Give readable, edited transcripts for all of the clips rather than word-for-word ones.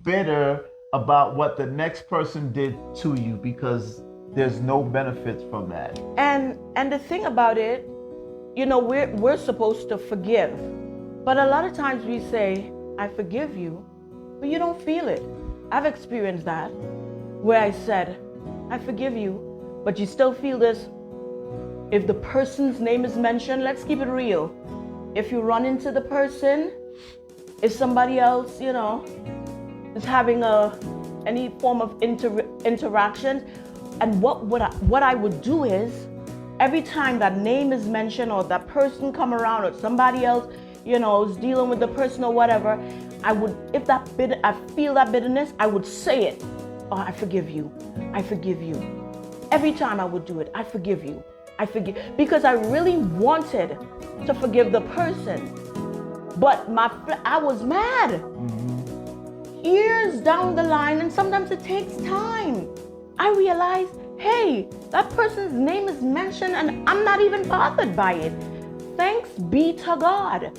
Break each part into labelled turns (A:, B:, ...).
A: bitter about what the next person did to you because there's no benefits from that.
B: And the thing about it, we're supposed to forgive. But a lot of times we say, I forgive you, but you don't feel it. I've experienced that, where I said, I forgive you, but you still feel this. If the person's name is mentioned, let's keep it real. If you run into the person, if somebody else, is having any form of interaction, and what I would do is, every time that name is mentioned or that person come around or somebody else, is dealing with the person or whatever, I feel that bitterness, I would say it. Oh, I forgive you. I forgive you. Every time I would do it, I forgive you. I forgive, because I really wanted to forgive the person. But I was mad. Mm-hmm. Years down the line, and sometimes it takes time. I realized, hey, that person's name is mentioned and I'm not even bothered by it. Thanks be to God.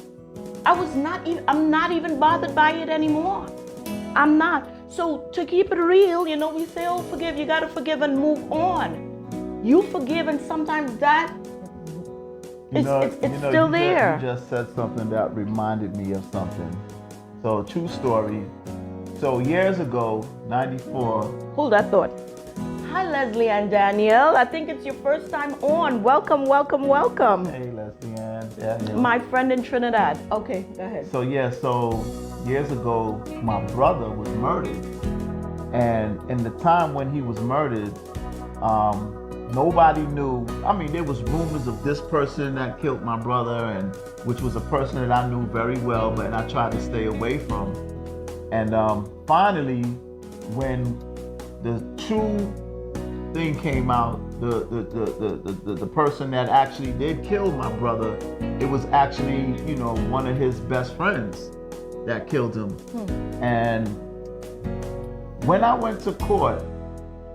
B: I'm not even bothered by it anymore. I'm not. So to keep it real, we say, oh, forgive, you got to forgive and move on. You forgive, and sometimes that it's still there.
A: You just said something that reminded me of something. So, true story. So years ago, 94.
B: Hold that thought. Hi, Leslie and Danielle. I think it's your first time on. Welcome, welcome, welcome.
A: Hey, Leslie and Danielle.
B: My friend in Trinidad. Okay, go ahead.
A: So years ago, my brother was murdered. And in the time when he was murdered, nobody knew. I mean, there was rumors of this person that killed my brother, and which was a person that I knew very well, but I tried to stay away from. And finally, when the true thing came out, the person that actually did kill my brother, it was actually, one of his best friends that killed him. And when I went to court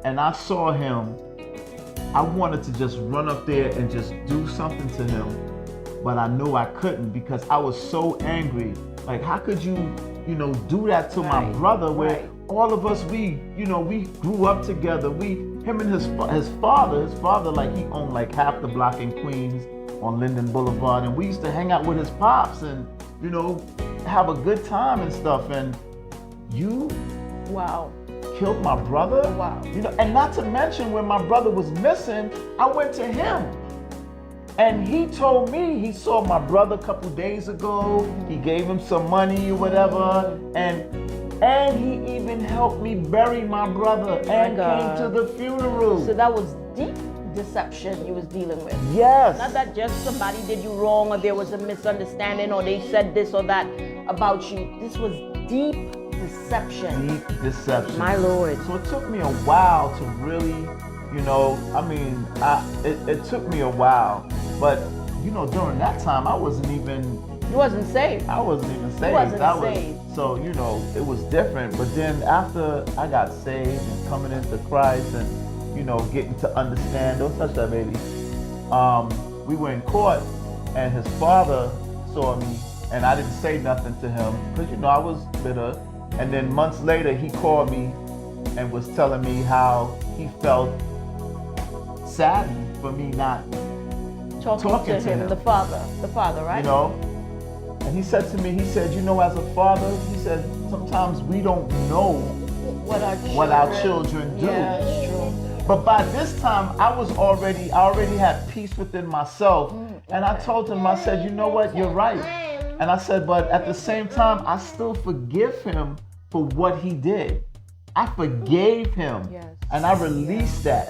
A: and I saw him, I wanted to just run up there and just do something to him, but I knew I couldn't because I was so angry. Like, how could you, do that to my brother, where all of us, we grew up together. Him and his father, like, he owned like half the block in Queens on Linden Boulevard, and we used to hang out with his pops and, have a good time and stuff. And you killed my brother?
B: Wow.
A: And not to mention, when my brother was missing, I went to him. And he told me he saw my brother a couple days ago. He gave him some money or whatever. And he even helped me bury my brother and came to the funeral.
B: So that was deep deception you was dealing with.
A: Yes.
B: Not that just somebody did you wrong or there was a misunderstanding or they said this or that about you. This was deep deception.
A: Deep deception.
B: My Lord.
A: So it took me a while to really, it took me a while. But, during that time, I wasn't even...
B: You wasn't saved.
A: I wasn't even saved.
B: You wasn't saved.
A: So, it was different. But then after I got saved and coming into Christ and, getting to understand, don't touch that baby. We were in court and his father saw me and I didn't say nothing to him because, I was bitter. And then months later, he called me and was telling me how he felt saddened for me not talking to him.
B: The father, right?
A: And he said to me, as a father, he said, sometimes we don't know what our children do.
B: Yeah, it's true.
A: But by this time, I already had peace within myself. And I told him, I said, you know what, you're right. And I said, but at the same time, I still forgive him for what he did. I forgave him.
B: Yes.
A: And I released that.